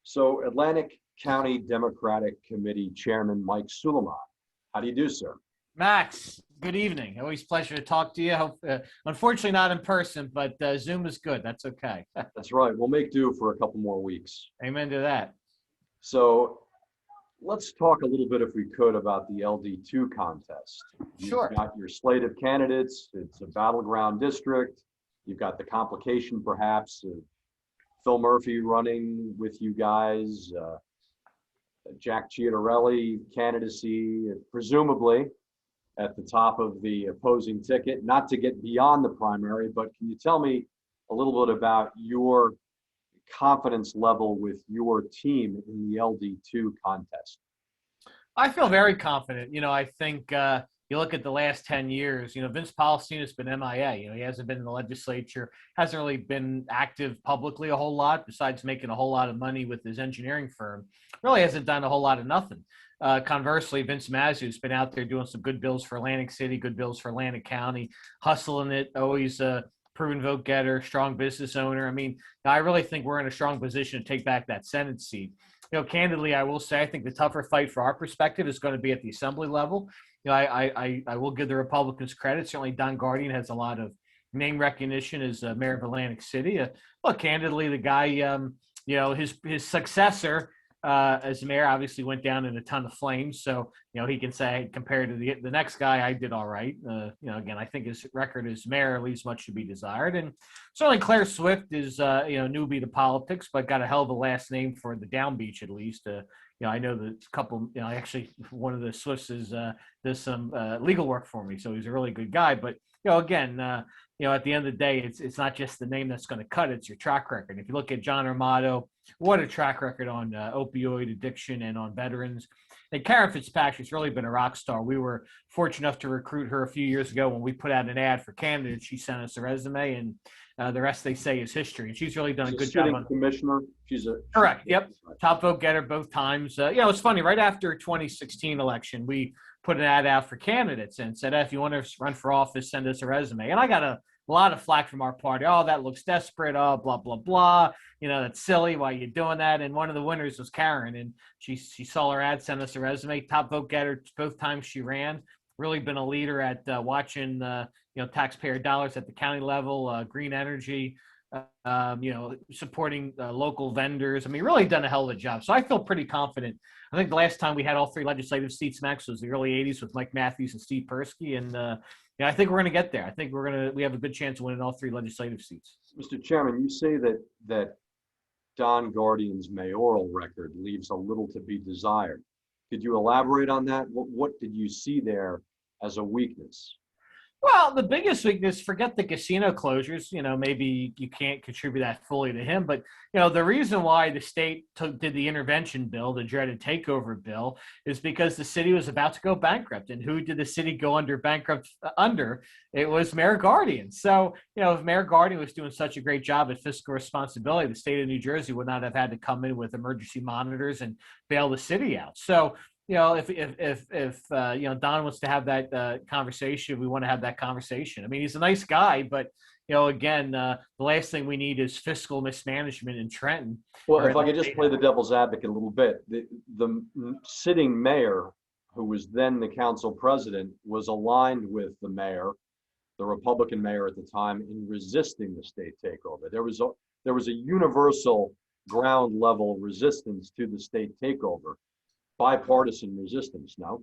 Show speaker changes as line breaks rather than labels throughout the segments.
So Atlantic County Democratic Committee Chairman Mike Suleiman. How do you do, sir?
Max, good evening. Always a pleasure to talk to you. Unfortunately, not in person, but Zoom is good. That's okay.
That's right. We'll make do for a couple more weeks.
Amen to that.
So let's talk a little bit, if we could, about the LD2 contest. You've
Sure.
got your slate of candidates. It's a battleground district. You've got the complication, perhaps, of Phil Murphy running with you guys, Jack Chiatarelli candidacy, presumably at the top of the opposing ticket, not to get beyond the primary, but can you tell me a little bit about your confidence level with your team in the LD2 contest?
I feel very confident. I think you look at the last 10 years, Vince Polistina has been MIA. He hasn't been in the legislature, hasn't really been active publicly a whole lot, besides making a whole lot of money with his engineering firm. Really hasn't done a whole lot of nothing. Conversely, Vince Mazzu's been out there doing some good bills for Atlantic City, good bills for Atlantic County, hustling it, always a proven vote getter, strong business owner. I mean, I really think we're in a strong position to take back that Senate seat. Candidly, I will say I think the tougher fight for our perspective is going to be at the assembly level. I will give the Republicans credit. Certainly, Don Guardian has a lot of name recognition as mayor of Atlantic City. Look, candidly, the guy, his successor as mayor obviously went down in a ton of flames. So, he can say compared to the next guy, I did all right. Again, I think his record as mayor leaves much to be desired. And certainly Claire Swift is, newbie to politics, but got a hell of a last name for the Down Beach, at least. I know that a couple, actually one of the Swifts does some legal work for me. So he's a really good guy. But, again, at the end of the day, it's not just the name that's going to cut, it's your track record. If you look at John Armato, what a track record on opioid addiction and on veterans. And Karen Fitzpatrick's really been a rock star. We were fortunate enough to recruit her a few years ago when we put out an ad for candidates. She sent us a resume, and the rest they say is history. And she's really done a good job on
commissioner.
Correct. Yep. Top vote getter both times. It's funny. Right after 2016 election, we put an ad out for candidates and said, if you want to run for office, send us a resume. And I got a lot of flack from our party. Oh, that looks desperate. Oh, blah, blah, blah. That's silly. Why are you doing that? And one of the winners was Karen. And she saw our ad, sent us a resume. Top vote getter both times she ran. Really been a leader at watching, taxpayer dollars at the county level, green energy, supporting local vendors. I mean, really done a hell of a job. So I feel pretty confident. I think the last time we had all three legislative seats, Max, was the early 80s with Mike Matthews and Steve Persky. And I think we're going to get there. I think we have a good chance of winning all three legislative seats.
Mr. Chairman, you say that Don Guardian's mayoral record leaves a little to be desired. Could you elaborate on that? What did you see there as a weakness?
Well, the biggest weakness, forget the casino closures. Maybe you can't contribute that fully to him. But, the reason why the state did the intervention bill, the dreaded takeover bill, is because the city was about to go bankrupt. And who did the city go bankrupt under? It was Mayor Guardian. So, if Mayor Guardian was doing such a great job at fiscal responsibility, the state of New Jersey would not have had to come in with emergency monitors and bail the city out. So, if Don wants to have that conversation, we want to have that conversation. I mean, he's a nice guy, but again, the last thing we need is fiscal mismanagement in Trenton.
Well, if I could just play the devil's advocate a little bit, the sitting mayor, who was then the council president, was aligned with the mayor, the Republican mayor at the time, in resisting the state takeover. There was a universal ground level resistance to the state takeover. Bipartisan resistance, no?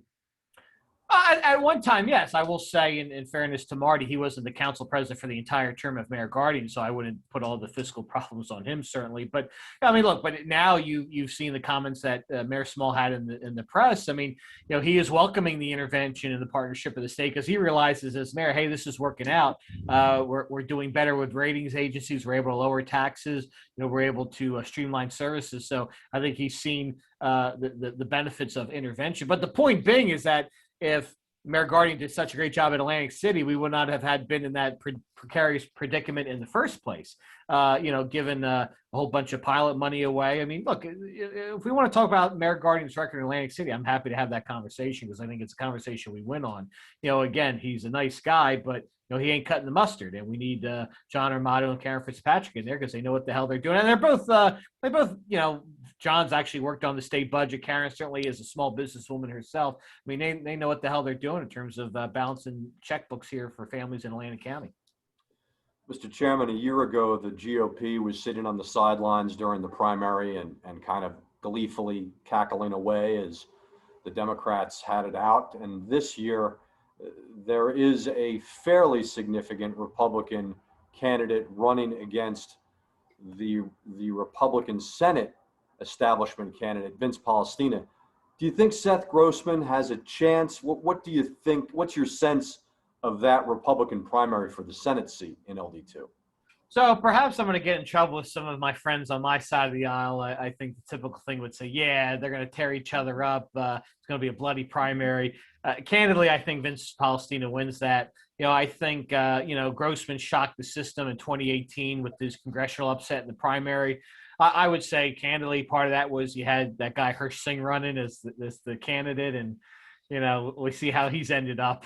At one time, yes. I will say, in fairness to Marty, he wasn't the council president for the entire term of Mayor Guardian, so I wouldn't put all the fiscal problems on him, certainly. But I mean, look. But now you've seen the comments that Mayor Small had in the press. I mean, he is welcoming the intervention and the partnership of the state because he realizes as mayor, hey, this is working out. We're doing better with ratings agencies. We're able to lower taxes. We're able to streamline services. So I think he's seen the benefits of intervention. But the point being is that if Mayor Guardian did such a great job at Atlantic City, we would not have been in that precarious predicament in the first place. Given a whole bunch of pilot money away. I mean, look, if we want to talk about Mayor Guardian's record in Atlantic City, I'm happy to have that conversation because I think it's a conversation we win on. Again, he's a nice guy, but he ain't cutting the mustard, and we need John Armato and Karen Fitzpatrick in there because they know what the hell they're doing, and they're both John's actually worked on the state budget. Karen certainly is a small businesswoman herself. I mean, they know what the hell they're doing in terms of balancing checkbooks here for families in Atlantic County.
Mr. Chairman, a year ago, the GOP was sitting on the sidelines during the primary and kind of gleefully cackling away as the Democrats had it out. And this year, there is a fairly significant Republican candidate running against the Republican Senate establishment candidate, Vince Palestina. Do you think Seth Grossman has a chance? What do you think? What's your sense of that Republican primary for the Senate seat in LD2?
So perhaps I'm going to get in trouble with some of my friends on my side of the aisle. I think the typical thing would say, yeah, they're going to tear each other up. It's going to be a bloody primary. Candidly, I think Vince Palestina wins that. I think, Grossman shocked the system in 2018 with his congressional upset in the primary. I would say, candidly, part of that was you had that guy Hirsch Singh running as the candidate, and we see how he's ended up,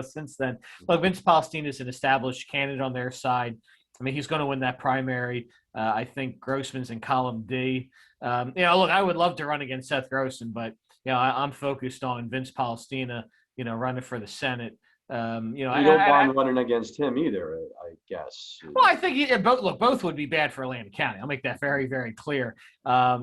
since then. Look, Vince Palestina is an established candidate on their side. I mean, he's going to win that primary. I think Grossman's in column D. Look, I would love to run against Seth Grossman, but, I'm focused on Vince Palestina, running for the Senate.
You don't mind running against him either, I guess.
Well, I think both would be bad for Atlantic County. I'll make that very, very clear. I'm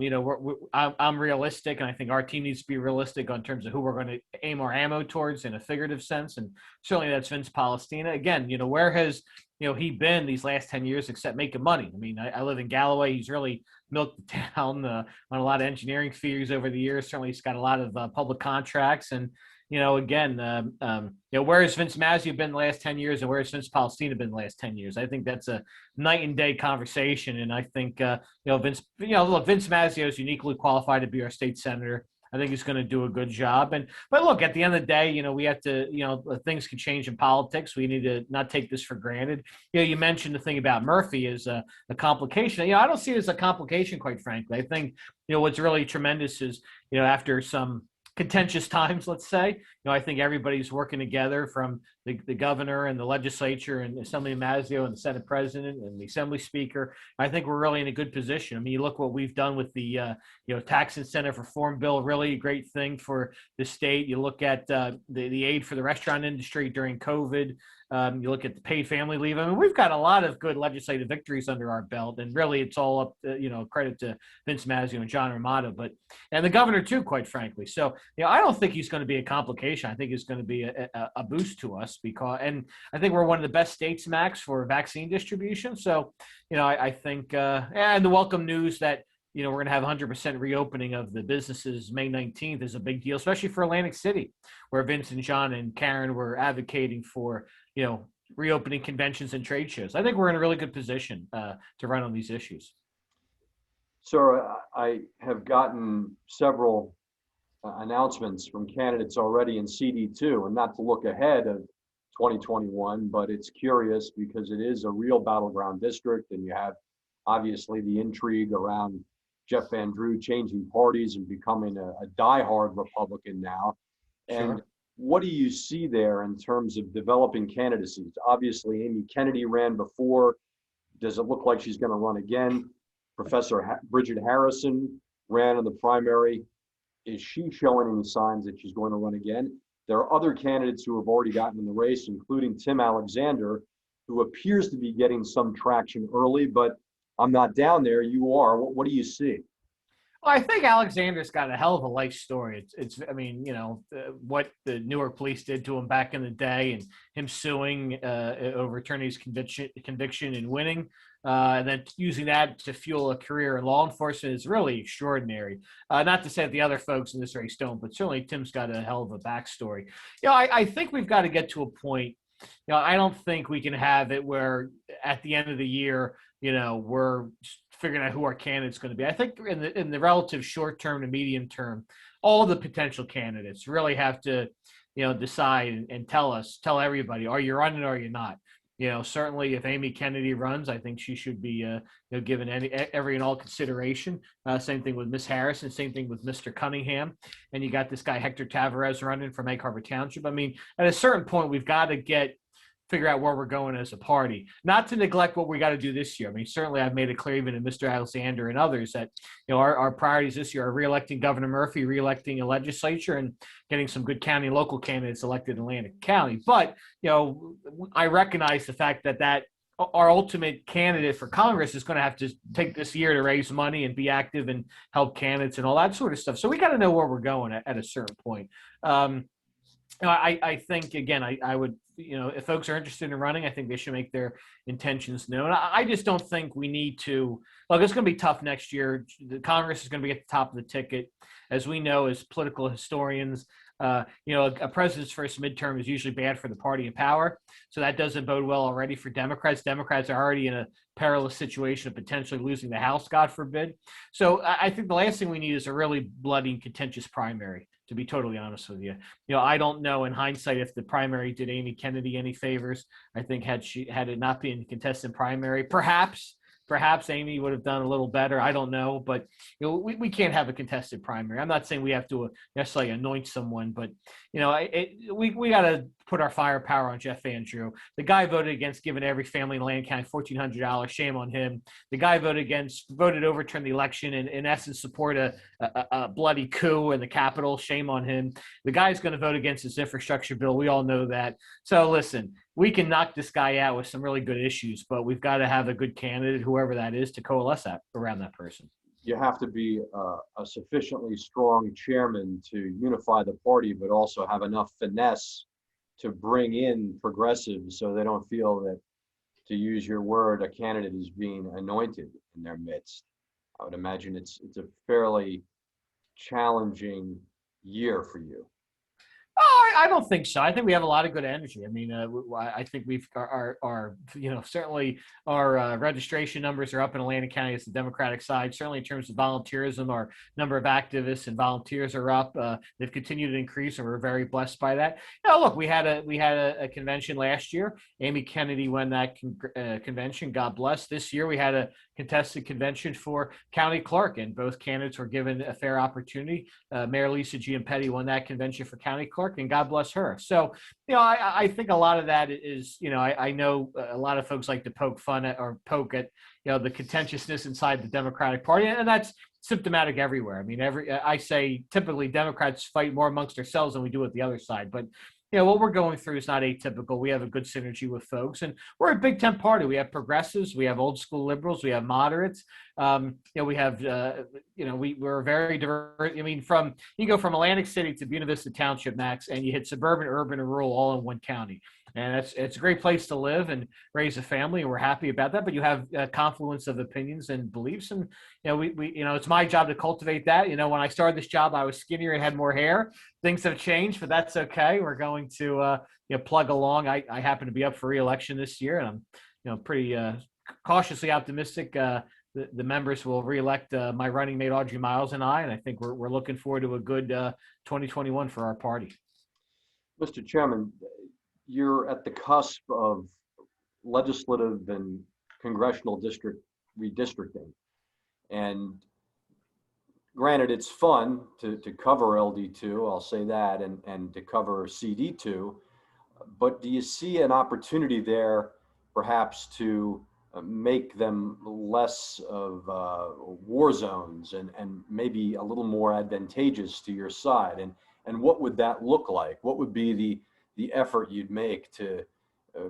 realistic, and I think our team needs to be realistic on terms of who we're going to aim our ammo towards in a figurative sense, and certainly that's Vince Palestina. Again, where has he been these last 10 years except making money? I mean, I live in Galloway. He's really milked the town on a lot of engineering fees over the years. Certainly, he's got a lot of public contracts, and where has Vince Mazzeo been the last 10 years, and where has Vince Palestina been the last 10 years? I think that's a night and day conversation. And I think, Vince Mazzeo is uniquely qualified to be our state senator. I think he's going to do a good job. But look, at the end of the day, we have to, things can change in politics. We need to not take this for granted. You mentioned the thing about Murphy is a complication. I don't see it as a complication, quite frankly. I think, what's really tremendous is, after some contentious times, let's say, I think everybody's working together, from the governor and the legislature and Assembly Mazzeo and the Senate president and the Assembly speaker. I think we're really in a good position. I mean, you look what we've done with the tax incentive reform bill, really a great thing for the state. You look at the aid for the restaurant industry during COVID. You look at the paid family leave. I mean, we've got a lot of good legislative victories under our belt, and really it's all up, credit to Vince Mazzeo and John Romano, and the governor too, quite frankly. So, I don't think he's going to be a complication. I think he's going to be a boost to us, and I think we're one of the best states, Max, for vaccine distribution. So, I think, and the welcome news that, we're going to have 100% reopening of the businesses May 19th is a big deal, especially for Atlantic City, where Vince and John and Karen were advocating for, reopening conventions and trade shows. I think we're in a really good position to run on these issues.
Sir, I have gotten several announcements from candidates already in CD2, and not to look ahead of 2021, but it's curious because it is a real battleground district, and you have obviously the intrigue around Jeff Van Drew changing parties and becoming a diehard Republican now. And
Sure.
What do you see there in terms of developing candidacies? Obviously, Amy Kennedy ran before. Does it look like she's going to run again? Professor Bridget Harrison ran in the primary. Is she showing any signs that she's going to run again? There are other candidates who have already gotten in the race, including Tim Alexander, who appears to be getting some traction early, but I'm not down there. You are. What do you see?
Well, I think Alexander's got a hell of a life story. What the Newark police did to him back in the day, and him suing over attorney's conviction and winning, and then using that to fuel a career in law enforcement is really extraordinary. Not to say that the other folks in this race don't, but certainly Tim's got a hell of a backstory. I think we've got to get to a point. I don't think we can have it where at the end of the year, we're figuring out who our candidate's going to be. I think in the relative short term to medium term, all the potential candidates really have to, decide and tell everybody, are you running or are you not? Certainly if Amy Kennedy runs, I think she should be given every and all consideration. Same thing with Miss Harrison, same thing with Mr. Cunningham. And you got this guy Hector Tavares running from Egg Harbor Township. I mean, at a certain point, we've got to get figure out where we're going as a party. Not to neglect what we got to do this year. I mean, certainly I've made it clear, even to Mr. Alexander and others, that our priorities this year are reelecting Governor Murphy, reelecting a legislature, and getting some good county and local candidates elected in Atlantic County. But I recognize the fact that our ultimate candidate for Congress is going to have to take this year to raise money and be active and help candidates and all that sort of stuff. So we got to know where we're going at a certain point. I think, again, I would, if folks are interested in running, I think they should make their intentions known. I just don't think we need to. Look, it's going to be tough next year. The Congress is going to be at the top of the ticket. As we know, as political historians, a president's first midterm is usually bad for the party in power. So that doesn't bode well already for Democrats. Democrats are already in a perilous situation of potentially losing the House, God forbid. So I think the last thing we need is a really bloody and contentious primary, to be totally honest with you. I don't know in hindsight if the primary did Amy Kennedy any favors. I think had it not been a contested primary, perhaps Amy would have done a little better. I don't know, but we can't have a contested primary. I'm not saying we have to necessarily anoint someone, but we got to put our firepower on Jeff Andrew. The guy voted against giving every family in Atlantic County $1,400. Shame on him. The guy voted to overturn the election and in essence support a bloody coup in the Capitol. Shame on him. The guy's going to vote against this infrastructure bill. We all know that. So listen, we can knock this guy out with some really good issues, but we've got to have a good candidate, whoever that is, to coalesce around that person.
You have to be a sufficiently strong chairman to unify the party, but also have enough finesse to bring in progressives so they don't feel that, to use your word, a candidate is being anointed in their midst. I would imagine it's a fairly challenging year for you.
Oh, I don't think so. I think we have a lot of good energy. I mean, I think certainly our registration numbers are up in Atlantic County as the Democratic side. Certainly in terms of volunteerism, our number of activists and volunteers are up. They've continued to increase, and we're very blessed by that. Look, we had a convention last year. Amy Kennedy won that convention. God bless. This year we had a contested convention for county clerk, and both candidates were given a fair opportunity. Mayor Lisa Giampetti won that convention for county clerk, and God bless her. So, I think a lot of that is, I know a lot of folks like to poke at, the contentiousness inside the Democratic Party, and that's symptomatic everywhere. I mean, I say typically Democrats fight more amongst ourselves than we do with the other side, but what we're going through is not atypical. We have a good synergy with folks, and we're a big tent party. We have progressives, we have old school liberals, we have moderates. We have, we're very diverse. I mean, you go from Atlantic City to Buena Vista Township, Max, and you hit suburban, urban, and rural all in one county. And it's a great place to live and raise a family, and we're happy about that. But you have a confluence of opinions and beliefs, and it's my job to cultivate that. When I started this job, I was skinnier and had more hair. Things have changed, but that's okay. We're going to plug along. I happen to be up for re-election this year, and I'm pretty cautiously optimistic. The members will re-elect my running mate Audrey Miles and I think we're looking forward to a good 2021 for our party.
Mr. Chairman, you're at the cusp of legislative and congressional district redistricting. And granted, it's fun to cover LD2, I'll say that, and to cover CD2, but do you see an opportunity there perhaps to make them less of war zones and maybe a little more advantageous to your side? And what would that look like? What would be the effort you'd make to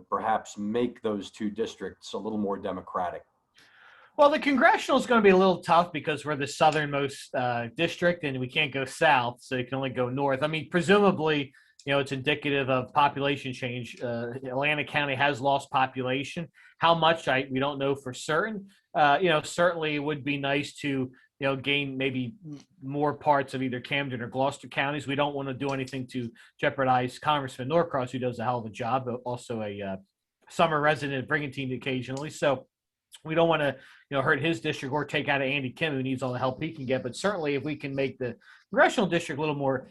perhaps make those two districts a little more democratic?
Well, the congressional is going to be a little tough because we're the southernmost district and we can't go south, so you can only go north. I mean, presumably, it's indicative of population change. Atlantic County has lost population. How much, we don't know for certain. Certainly it would be nice to, gain maybe more parts of either Camden or Gloucester counties. We don't want to do anything to jeopardize Congressman Norcross, who does a hell of a job, but also a summer resident of Brigantine occasionally. So we don't want to, hurt his district or take out Andy Kim, who needs all the help he can get. But certainly if we can make the congressional district a little more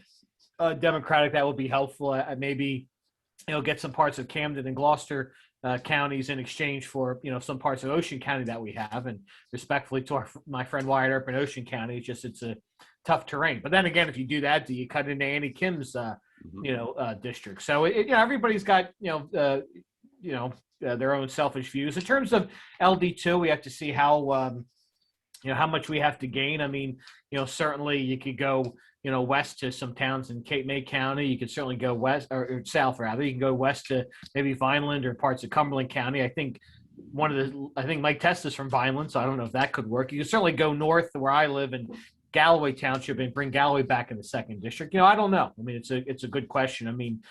democratic, that would be helpful. Maybe, get some parts of Camden and Gloucester counties in exchange for, some parts of Ocean County that we have. And respectfully to my friend Wyatt Earp in Ocean County, it's a tough terrain. But then again, if you do that, do you cut into Andy Kim's, district? So, everybody's got, their own selfish views. In terms of LD2, we have to see how much we have to gain. I mean, certainly you could go, west to some towns in Cape May County. You could certainly go west or south rather. You can go west to maybe Vineland or parts of Cumberland County. I think Mike Testa's from Vineland, so I don't know if that could work. You can certainly go north to where I live in Galloway Township and bring Galloway back in the second district. I don't know. I mean, it's a good question. I mean,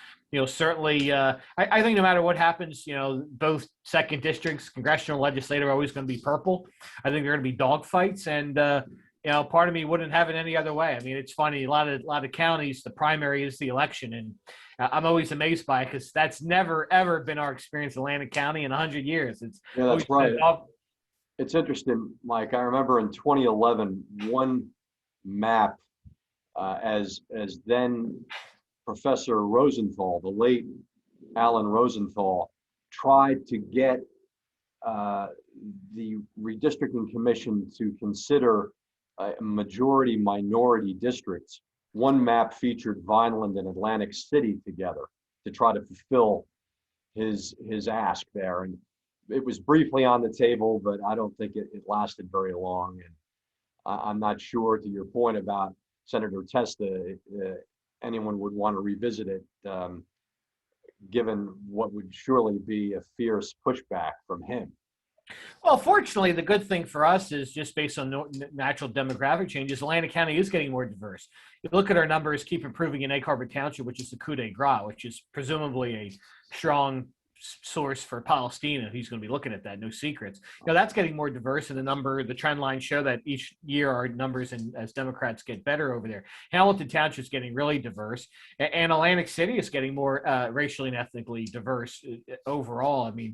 certainly, I think no matter what happens, both second districts, congressional, legislative, are always going to be purple. I think they're going to be dogfights, and part of me wouldn't have it any other way. I mean, it's funny. A lot of counties, the primary is the election, and I'm always amazed by it because that's never ever been our experience in Atlantic County in 100 years.
Yeah, that's right. It's interesting, Mike. I remember in 2011, one map as then Professor Rosenthal, the late Alan Rosenthal, tried to get the redistricting commission to consider majority minority districts. One map featured Vineland and Atlantic City together to try to fulfill his ask there, and it was briefly on the table, but I don't think it lasted very long. And I'm not sure, to your point about Senator Testa, anyone would want to revisit it, given what would surely be a fierce pushback from him.
Well, fortunately, the good thing for us is just based on natural demographic changes, Atlantic County is getting more diverse. You look at our numbers, keep improving in Egg Harbor Township, which is the coup de grace, which is presumably a strong source for Palestina. He's going to be looking at that, no secrets. That's getting more diverse, and the trend lines show that each year our numbers, and as Democrats get better over there. Hamilton Township is getting really diverse, and Atlantic City is getting more racially and ethnically diverse overall. I mean,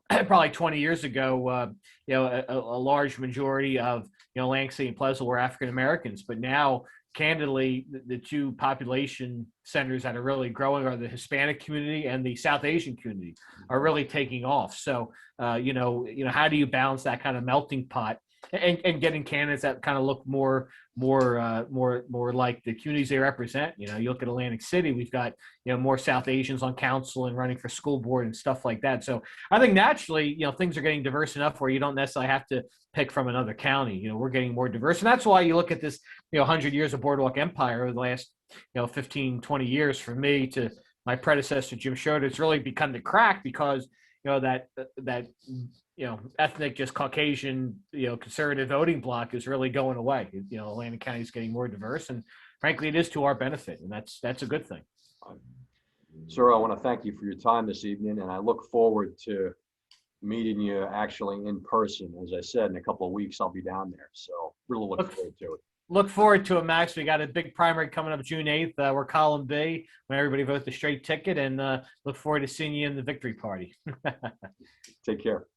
probably 20 years ago, a large majority of Atlantic City and Pleasantville were African Americans, but now, candidly, the two population centers that are really growing are the Hispanic community and the South Asian community are really taking off. So, how do you balance that kind of melting pot and getting candidates that kind of look more like the communities they represent? You look at Atlantic City, we've got more South Asians on council and running for school board and stuff like that. So I think naturally, things are getting diverse enough where you don't necessarily have to pick from another county. We're getting more diverse, and that's why you look at this 100 years of Boardwalk Empire over the last 15, 20 years, from me to my predecessor Jim Schroeder. It's really become the crack because that ethnic, just Caucasian, conservative voting bloc is really going away. Atlantic County is getting more diverse, and frankly, it is to our benefit, and that's a good thing.
Sir, I want to thank you for your time this evening, and I look forward to meeting you actually in person. As I said, in a couple of weeks, I'll be down there, so really look forward to it.
Look forward to it, Max. We got a big primary coming up June 8th. We're column B, when everybody votes the straight ticket, and look forward to seeing you in the victory party.
Take care.